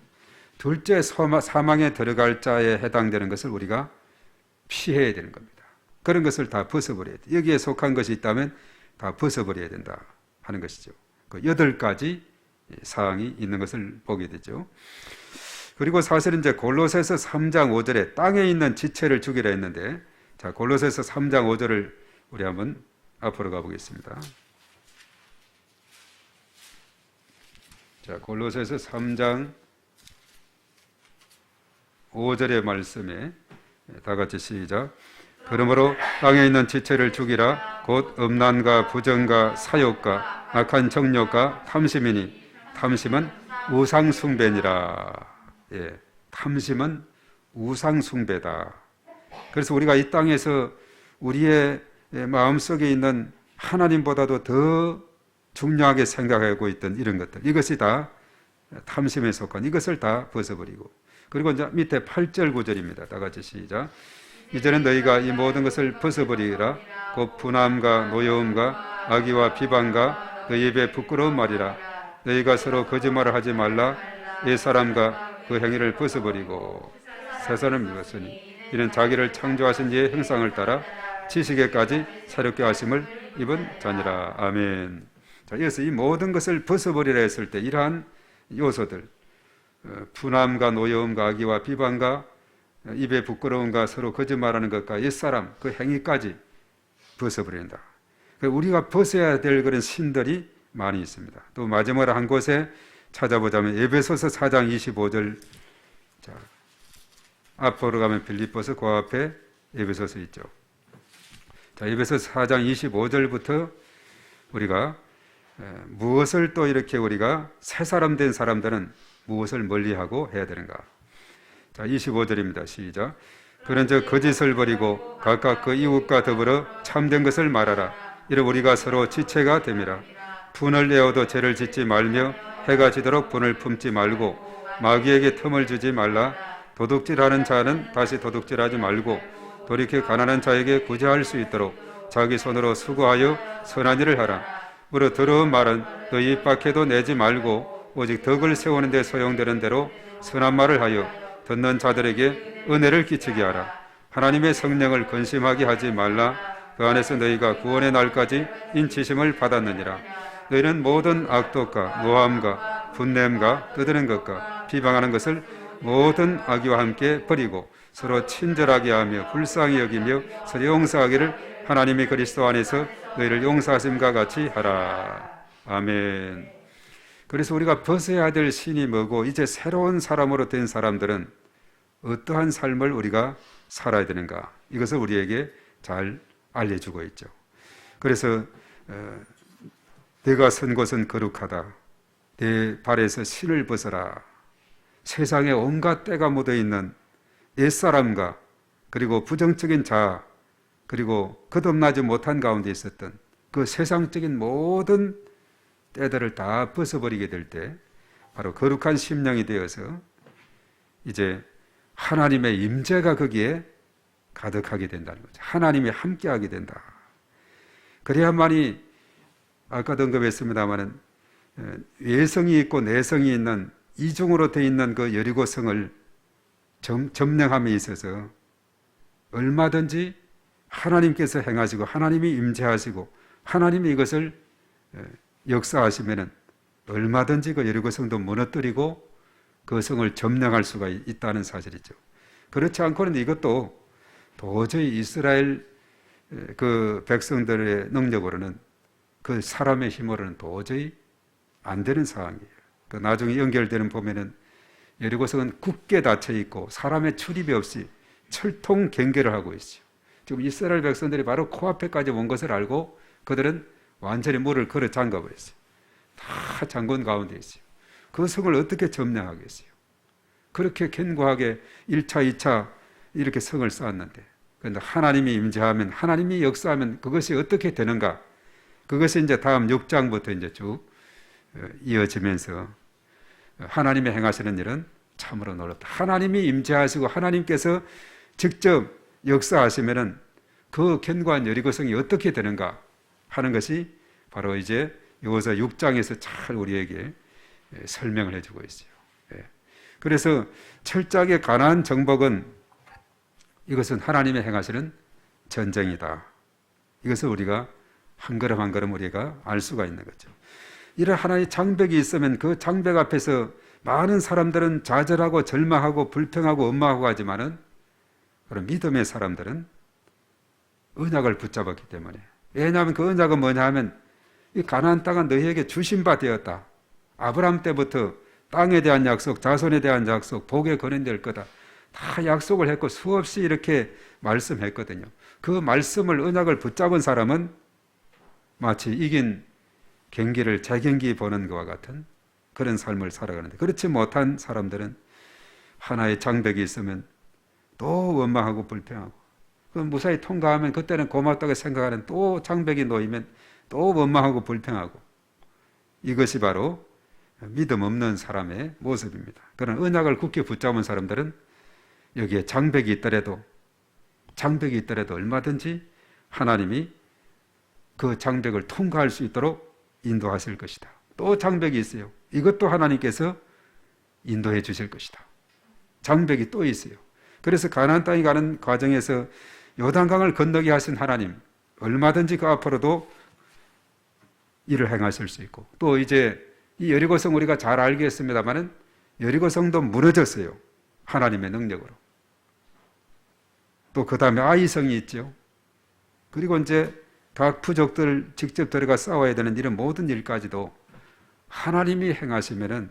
둘째 사망에 들어갈 자에 해당되는 것을 우리가 피해야 되는 겁니다. 그런 것을 다 벗어버려야 돼. 여기에 속한 것이 있다면 다 벗어버려야 된다 하는 것이죠. 그 8가지 사항이 있는 것을 보게 되죠. 그리고 사실은 이제 골로새서 3장 5절에 땅에 있는 지체를 죽이라 했는데, 자, 골로새서 3장 5절을 우리 한번 앞으로 가보겠습니다. 자, 골로새서 3장 5절의 말씀에 다 같이 시작. 그러므로 땅에 있는 지체를 죽이라. 곧 음란과 부정과 사욕과 악한 정욕과 탐심이니 탐심은 우상 숭배니라. 예, 탐심은 우상 숭배다. 그래서 우리가 이 땅에서 우리의 마음속에 있는 하나님보다도 더 중요하게 생각하고 있던 이런 것들, 이것이 다 탐심에 속한, 이것을 다 벗어버리고, 그리고 이제 밑에 8절 9절입니다. 다 같이 시작. 이제는 너희가 이 모든 것을 벗어버리라. 곧 분함과 노여움과 악의와 비방과 너희 입에 부끄러운 말이라. 너희가 서로 거짓말을 하지 말라. 옛사람과 그 행위를 벗어버리고 새 사람을 입었으니 이는 자기를 창조하신 이의 형상을 따라 지식에까지 새롭게 하심을 입은 자니라. 아멘. 자, 이어서 이 모든 것을 벗어버리라 했을 때 이러한 요소들, 분함과 노여움과 악의와 비방과 입에 부끄러움과 서로 거짓말하는 것과 옛사람 그 행위까지 벗어버린다. 우리가 벗어야 될 그런 신들이 많이 있습니다. 또 마지막으로 한 곳에 찾아보자면 에베소서 4장 25절, 자, 앞으로 가면 빌립보서 그 앞에 에베소서 있죠. 자, 에베소서 4장 25절부터 우리가 무엇을 또 이렇게 우리가 새 사람 된 사람들은 무엇을 멀리하고 해야 되는가. 자, 25절입니다. 시작. 그런즉 거짓을 버리고 각각 그 이웃과 더불어 참된 것을 말하라. 이러 우리가 서로 지체가 됨이라. 분을 내어도 죄를 짓지 말며 해가 지도록 분을 품지 말고 마귀에게 틈을 주지 말라. 도둑질하는 자는 다시 도둑질하지 말고 돌이켜 가난한 자에게 구제할 수 있도록 자기 손으로 수고하여 선한 일을 하라. 무릇 더러운 말은 너희 입 밖에도 내지 말고 오직 덕을 세우는 데 소용되는 대로 선한 말을 하여 듣는 자들에게 은혜를 끼치게 하라. 하나님의 성령을 근심하게 하지 말라. 그 안에서 너희가 구원의 날까지 인치심을 받았느니라. 너희는 모든 악독과 노함과 분냄과 떠드는 것과 비방하는 것을 모든 악의와 함께 버리고 서로 친절하게 하며 불쌍히 여기며 서로 용서하기를 하나님의 그리스도 안에서 너희를 용서하심과 같이 하라. 아멘. 그래서 우리가 벗어야 될 신이 뭐고 이제 새로운 사람으로 된 사람들은 어떠한 삶을 우리가 살아야 되는가, 이것을 우리에게 잘 알려주고 있죠. 그래서 내가 선 곳은 거룩하다. 내 발에서 신을 벗어라. 세상에 온갖 때가 묻어있는 옛사람과 그리고 부정적인 자아, 그리고 거듭나지 못한 가운데 있었던 그 세상적인 모든 때들을 다 벗어버리게 될 때 바로 거룩한 심령이 되어서 이제 하나님의 임재가 거기에 가득하게 된다는 거죠. 하나님이 함께하게 된다. 그래야만이 아까도 언급했습니다마는 외성이 있고 내성이 있는 이중으로 되어 있는 그 여리고성을 점령함에 있어서 얼마든지 하나님께서 행하시고 하나님이 임재하시고 하나님이 이것을 역사하시면은 얼마든지 그 여리고성도 무너뜨리고 그 성을 점령할 수가 있다는 사실이죠. 그렇지 않고는 이것도 도저히 이스라엘 그 백성들의 능력으로는 그 사람의 힘으로는 도저히 안 되는 상황이에요. 그 나중에 연결되는 보면은 여리고성은 굳게 닫혀 있고 사람의 출입이 없이 철통 경계를 하고 있어요. 지금 이스라엘 백성들이 바로 코앞에까지 온 것을 알고 그들은 완전히 문을 걸어 잠가 버렸어요. 다 잠근 가운데 있어요. 그 성을 어떻게 점령하겠어요? 그렇게 견고하게 1차, 2차 이렇게 성을 쌓았는데, 그런데 하나님이 임재하면, 하나님이 역사하면 그것이 어떻게 되는가? 그것이 이제 다음 6장부터 이제 쭉 이어지면서 하나님의 행하시는 일은 참으로 놀랍다. 하나님이 임재하시고 하나님께서 직접 역사하시면은 그 견고한 여리고성이 어떻게 되는가 하는 것이 바로 이제 여호수아 6장에서 잘 우리에게 설명을 해주고 있어요. 그래서 철저하게 가나안 정복은 이것은 하나님의 행하시는 전쟁이다. 이것을 우리가 한 걸음 한 걸음 우리가 알 수가 있는 거죠. 이런 하나의 장벽이 있으면 그 장벽 앞에서 많은 사람들은 좌절하고 절망하고 불평하고 원망하고 하지만은 그런 믿음의 사람들은 언약을 붙잡았기 때문에, 왜냐하면 그 언약은 뭐냐 하면 이 가나안 땅은 너희에게 주신 바 되었다. 아브라함 때부터 땅에 대한 약속, 자손에 대한 약속, 복에 거론될 거다. 다 약속을 했고 수없이 이렇게 말씀했거든요. 그 말씀을 언약을 붙잡은 사람은 마치 이긴 경기를 재경기 보는 것과 같은 그런 삶을 살아가는데, 그렇지 못한 사람들은 하나의 장벽이 있으면 또 원망하고 불평하고, 그 무사히 통과하면 그때는 고맙다고 생각하는 또 장벽이 놓이면 또 원망하고 불평하고, 이것이 바로 믿음 없는 사람의 모습입니다. 그런 언약을 굳게 붙잡은 사람들은 여기에 장벽이 있더라도 얼마든지 하나님이 그 장벽을 통과할 수 있도록 인도하실 것이다. 또 장벽이 있어요. 이것도 하나님께서 인도해 주실 것이다. 장벽이 또 있어요. 그래서 가나안 땅에 가는 과정에서 요단강을 건너게 하신 하나님, 얼마든지 그 앞으로도 일을 행하실 수 있고, 또 이제 이 여리고성 우리가 잘 알겠습니다만은 여리고성도 무너졌어요. 하나님의 능력으로. 또 그 다음에 아이성이 있죠. 그리고 이제 각 부족들 직접 들어가 싸워야 되는 이런 모든 일까지도 하나님이 행하시면은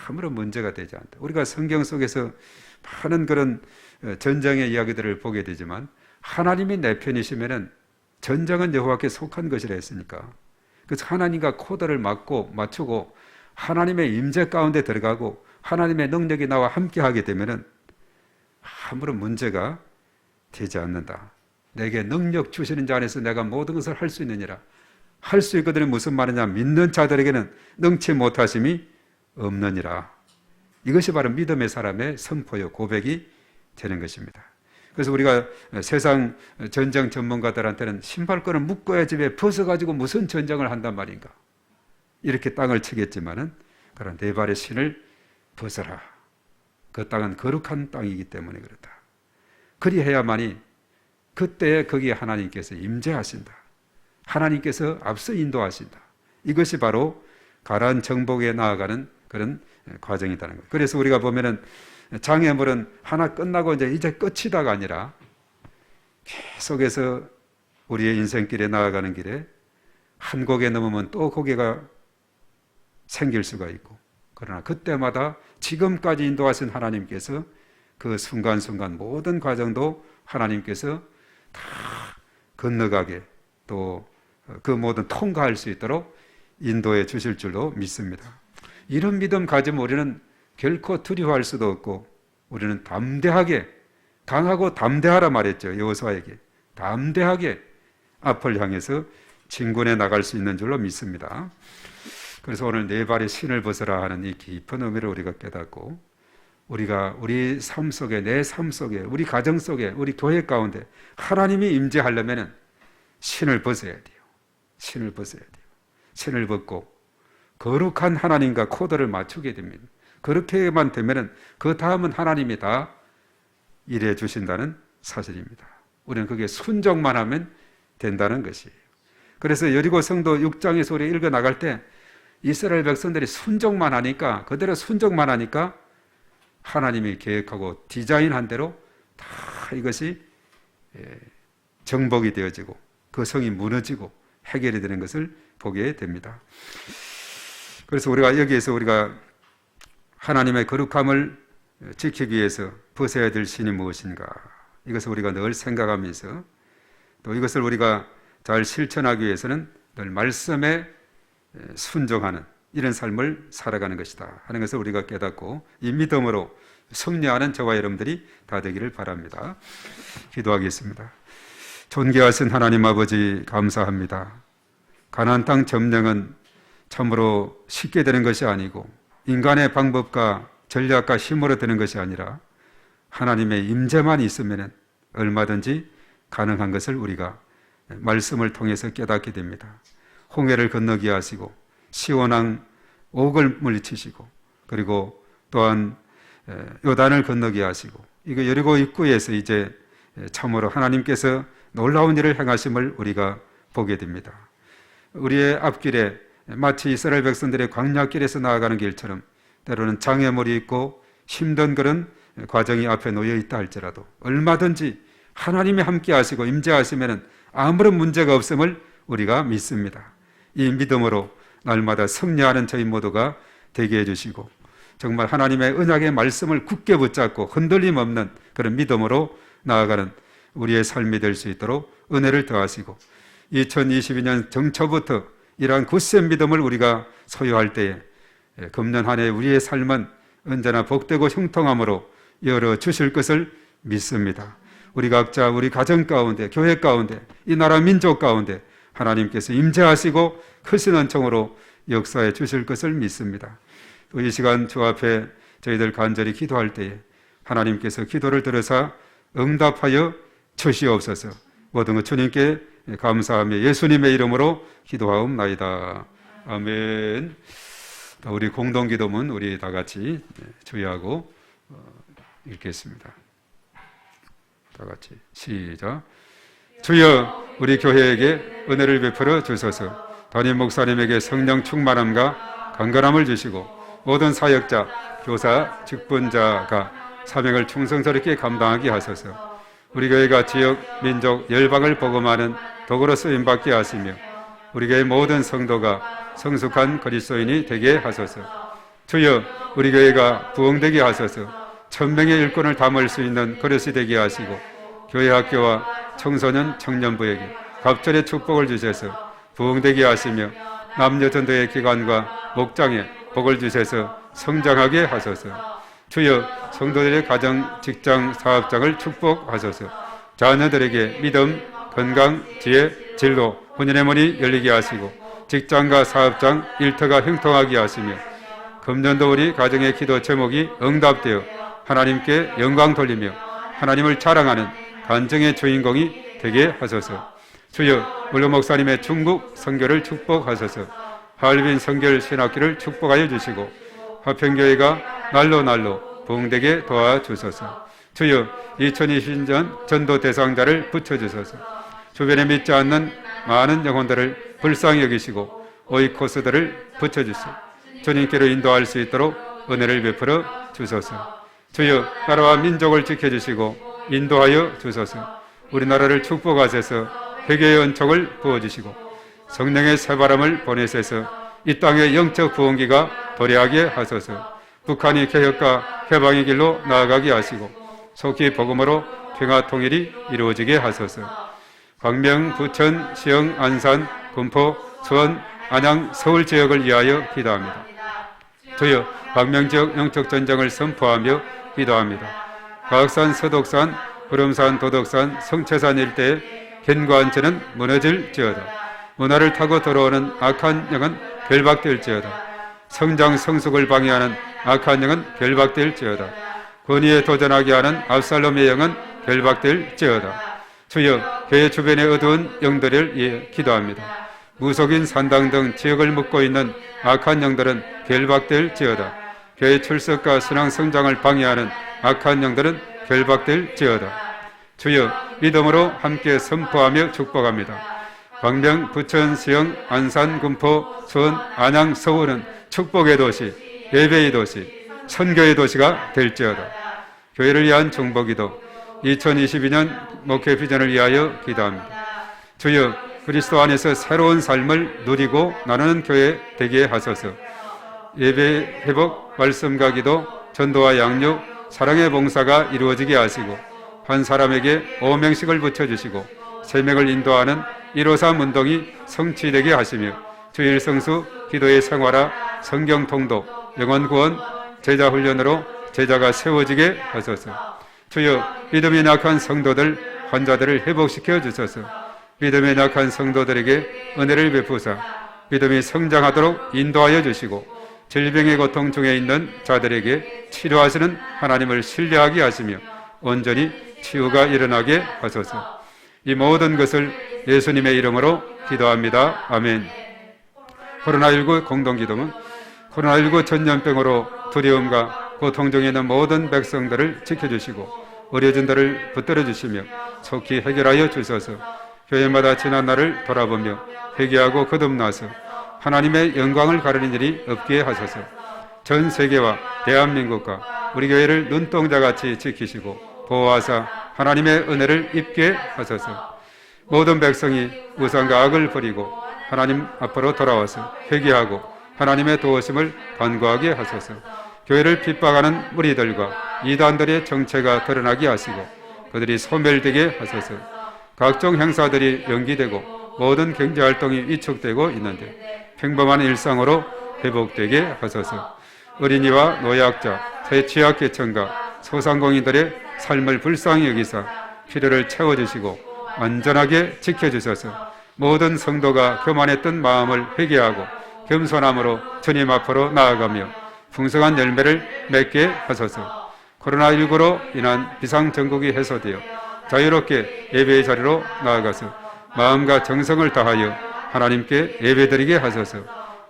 아무런 문제가 되지 않다. 우리가 성경 속에서 많은 그런 전쟁의 이야기들을 보게 되지만 하나님이 내 편이시면은 전쟁은 여호와께 속한 것이라 했으니까, 그래서 하나님과 코드를 맞추고 하나님의 임재 가운데 들어가고 하나님의 능력이 나와 함께하게 되면은 아무런 문제가 되지 않는다. 내게 능력 주시는 자 안에서 내가 모든 것을 할 수 있느니라. 할 수 있거든요. 무슨 말이냐? 믿는 자들에게는 능치 못하심이 없느니라. 이것이 바로 믿음의 사람의 선포요 고백이 되는 것입니다. 그래서 우리가 세상 전쟁 전문가들한테는 신발끈을 묶어야 집에 벗어가지고 무슨 전쟁을 한단 말인가, 이렇게 땅을 치겠지만은 그런 네 발의 신을 벗어라. 그 땅은 거룩한 땅이기 때문에 그렇다. 그리해야만이 그때 거기에 하나님께서 임재하신다. 하나님께서 앞서 인도하신다. 이것이 바로 가나안 정복에 나아가는 그런 과정이라는 거예요. 그래서 우리가 보면은 장애물은 하나 끝나고 이제 끝이다가 아니라 계속해서 우리의 인생길에 나아가는 길에 한 고개 넘으면 또 고개가 생길 수가 있고, 그러나 그때마다 지금까지 인도하신 하나님께서 그 순간순간 모든 과정도 하나님께서 다 건너가게 또 그 모든 통과할 수 있도록 인도해 주실 줄로 믿습니다. 이런 믿음 가지면 우리는 결코 두려워할 수도 없고, 우리는 담대하게, 강하고 담대하라 말했죠. 여호수아에게 담대하게 앞을 향해서 진군해 나갈 수 있는 줄로 믿습니다. 그래서 오늘 네 발의 신을 벗어라 하는 이 깊은 의미를 우리가 깨닫고, 우리가 우리 삶 속에, 내 삶 속에, 우리 가정 속에, 우리 교회 가운데 하나님이 임재하려면 신을 벗어야 돼요. 신을 벗어야 돼요. 신을 벗고 거룩한 하나님과 코드를 맞추게 됩니다. 그렇게만 되면 그 다음은 하나님이 다 일해 주신다는 사실입니다. 우리는 그게 순종만 하면 된다는 것이에요. 그래서 여리고 성도 6장에서 우리 읽어 나갈 때 이스라엘 백성들이 순종만 하니까, 그대로 순종만 하니까 하나님이 계획하고 디자인한 대로 다 이것이 정복이 되어지고 그 성이 무너지고 해결이 되는 것을 보게 됩니다. 그래서 우리가 여기에서 우리가 하나님의 거룩함을 지키기 위해서 벗어야 될 신이 무엇인가, 이것을 우리가 늘 생각하면서 또 이것을 우리가 잘 실천하기 위해서는 늘 말씀에 순종하는 이런 삶을 살아가는 것이다 하는 것을 우리가 깨닫고 이 믿음으로 승리하는 저와 여러분들이 다 되기를 바랍니다. 기도하겠습니다. 존귀하신 하나님 아버지, 감사합니다. 가나안 땅 점령은 참으로 쉽게 되는 것이 아니고 인간의 방법과 전략과 힘으로 되는 것이 아니라 하나님의 임재만 있으면 얼마든지 가능한 것을 우리가 말씀을 통해서 깨닫게 됩니다. 홍해를 건너게 하시고 시온왕 옥을 물리치시고, 그리고 또한 요단을 건너게 하시고, 이거 여리고 입구에서 이제 참으로 하나님께서 놀라운 일을 행하심을 우리가 보게 됩니다. 우리의 앞길에 마치 이스라엘 백성들의 광야길에서 나아가는 길처럼 때로는 장애물이 있고 힘든 그런 과정이 앞에 놓여 있다 할지라도 얼마든지 하나님이 함께 하시고 임재하시면 아무런 문제가 없음을 우리가 믿습니다. 이 믿음으로 날마다 승리하는 저희 모두가 되게 해주시고, 정말 하나님의 언약의 말씀을 굳게 붙잡고 흔들림 없는 그런 믿음으로 나아가는 우리의 삶이 될 수 있도록 은혜를 더하시고, 2022년 정초부터 이러한 굳센 믿음을 우리가 소유할 때에 금년 한 해 우리의 삶은 언제나 복되고 형통함으로 열어주실 것을 믿습니다. 우리 각자 우리 가정 가운데, 교회 가운데, 이 나라 민족 가운데 하나님께서 임재하시고 크신 은총으로 역사해 주실 것을 믿습니다. 또 이 시간 주 앞에 저희들 간절히 기도할 때에 하나님께서 기도를 들으사 응답하여 주시옵소서. 모든 것 주님께 감사하며 예수님의 이름으로 기도하옵나이다. 아멘. 우리 공동기도문 우리 다 같이 주의하고 읽겠습니다. 다 같이 시작. 주여, 우리 교회에게 은혜를 베풀어 주소서. 담임 목사님에게 성령 충만함과 강건함을 주시고 모든 사역자, 교사, 직분자가 사명을 충성스럽게 감당하게 하소서. 우리 교회가 지역, 민족, 열방을 복음하는 도구로 쓰임받게 하시며 우리 교회 모든 성도가 성숙한 그리스도인이 되게 하소서. 주여, 우리 교회가 부흥되게 하소서. 1000명의 일꾼을 담을 수 있는 그릇이 되게 하시고 교회 학교와 청소년, 청년부에게 갑절의 축복을 주셔서 부흥되게 하시며 남녀 전도의 기관과 목장에 복을 주셔서 성장하게 하소서. 주여, 성도들의 가정, 직장, 사업장을 축복하소서. 자녀들에게 믿음, 건강, 지혜, 진로, 혼인의 문이 열리게 하시고 직장과 사업장, 일터가 형통하게 하시며 금년도 우리 가정의 기도 제목이 응답되어 하나님께 영광 돌리며 하나님을 자랑하는 간증의 주인공이 되게 하소서. 주여, 울로 목사님의 중국 선교를 축복하소서. 하얼빈 선결 신학기를 축복하여 주시고 화평교회가 날로 부흥되게 도와주소서. 주여, 2020년 전도 대상자를 붙여주소서. 주변에 믿지 않는 많은 영혼들을 불쌍히 여기시고 오이코스들을 붙여주시고 주님께로 인도할 수 있도록 은혜를 베풀어 주소서. 주여 나라와 민족을 지켜주시고 인도하여 주소서. 우리나라를 축복하셔서 회개의 은총을 부어주시고 성령의 새바람을 보내셔서 이 땅의 영적 부흥기가 도래하게 하소서. 북한이 개혁과 해방의 길로 나아가게 하시고 속히 복음으로 평화 통일이 이루어지게 하소서. 광명, 부천, 시흥, 안산, 군포, 수원, 안양, 서울 지역을 위하여 기도합니다. 주여 광명 지역 영적 전쟁을 선포하며 기도합니다. 가악산, 서독산, 구름산, 도덕산, 성채산 일대의 견고한 전은 무너질지어다. 문화를 타고 들어오는 악한 영은 결박될지어다. 성장 성숙을 방해하는 악한 영은 결박될지어다. 권위에 도전하게 하는 압살롬의 영은 결박될지어다. 주여 교회 주변의 어두운 영들을 위해 기도합니다. 무속인 산당 등 지역을 묶고 있는 악한 영들은 결박될지어다. 교회 출석과 신앙 성장을 방해하는 악한 영들은 결박될지어다. 주여 믿음으로 함께 선포하며 축복합니다. 광명, 부천, 시흥, 안산, 군포, 수원, 안양, 서울은 축복의 도시, 예배의 도시, 선교의 도시가 될지어다. 교회를 위한 중보기도 2022년 목회 비전을 위하여 기도합니다. 주여 그리스도 안에서 새로운 삶을 누리고 나누는 교회 되게 하소서. 예배 회복, 말씀과 기도, 전도와 양육, 사랑의 봉사가 이루어지게 하시고 한 사람에게 5명씩을 붙여주시고 3명을 인도하는 153 운동이 성취되게 하시며 주일 성수, 기도의 생활화, 성경 통독, 영혼 구원, 제자 훈련으로 제자가 세워지게 하소서. 주여 믿음이 약한 성도들, 환자들을 회복시켜 주소서. 믿음이 약한 성도들에게 은혜를 베푸사 믿음이 성장하도록 인도하여 주시고 질병의 고통 중에 있는 자들에게 치료하시는 하나님을 신뢰하게 하시며 온전히 치유가 일어나게 하소서. 이 모든 것을 예수님의 이름으로 기도합니다. 아멘. 코로나19 공동기도는 코로나19 전염병으로 두려움과 고통 중에 있는 모든 백성들을 지켜주시고 의료진들을 붙들어 주시며 속히 해결하여 주소서. 교회마다 지난 날을 돌아보며 회개하고 거듭나서 하나님의 영광을 가르는 일이 없게 하소서. 전 세계와 대한민국과 우리 교회를 눈동자같이 지키시고 보호하사 하나님의 은혜를 입게 하소서. 모든 백성이 우상과 악을 버리고 하나님 앞으로 돌아와서 회개하고 하나님의 도우심을 간구하게 하소서. 교회를 핍박하는 무리들과 이단들의 정체가 드러나게 하시고 그들이 소멸되게 하소서. 각종 행사들이 연기되고 모든 경제활동이 위축되고 있는데 평범한 일상으로 회복되게 하소서. 어린이와 노약자, 새취약계층과 소상공인들의 삶을 불쌍히 여기사 필요를 채워주시고 안전하게 지켜주셔서 모든 성도가 교만했던 마음을 회개하고 겸손함으로 주님 앞으로 나아가며 풍성한 열매를 맺게 하소서. 코로나19로 인한 비상정국이 해소되어 자유롭게 예배의 자리로 나아가서 마음과 정성을 다하여 하나님께 예배드리게 하소서.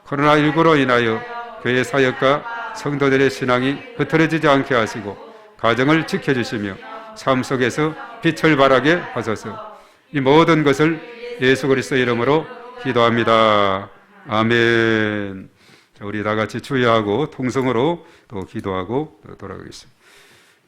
코로나19로 인하여 교회 사역과 성도들의 신앙이 흐트러지지 않게 하시고 가정을 지켜주시며 삶 속에서 빛을 발하게 하소서. 이 모든 것을 예수 그리스도 이름으로 기도합니다. 아멘. 우리 다 같이 주의하고 통성으로 또 기도하고 돌아가겠습니다.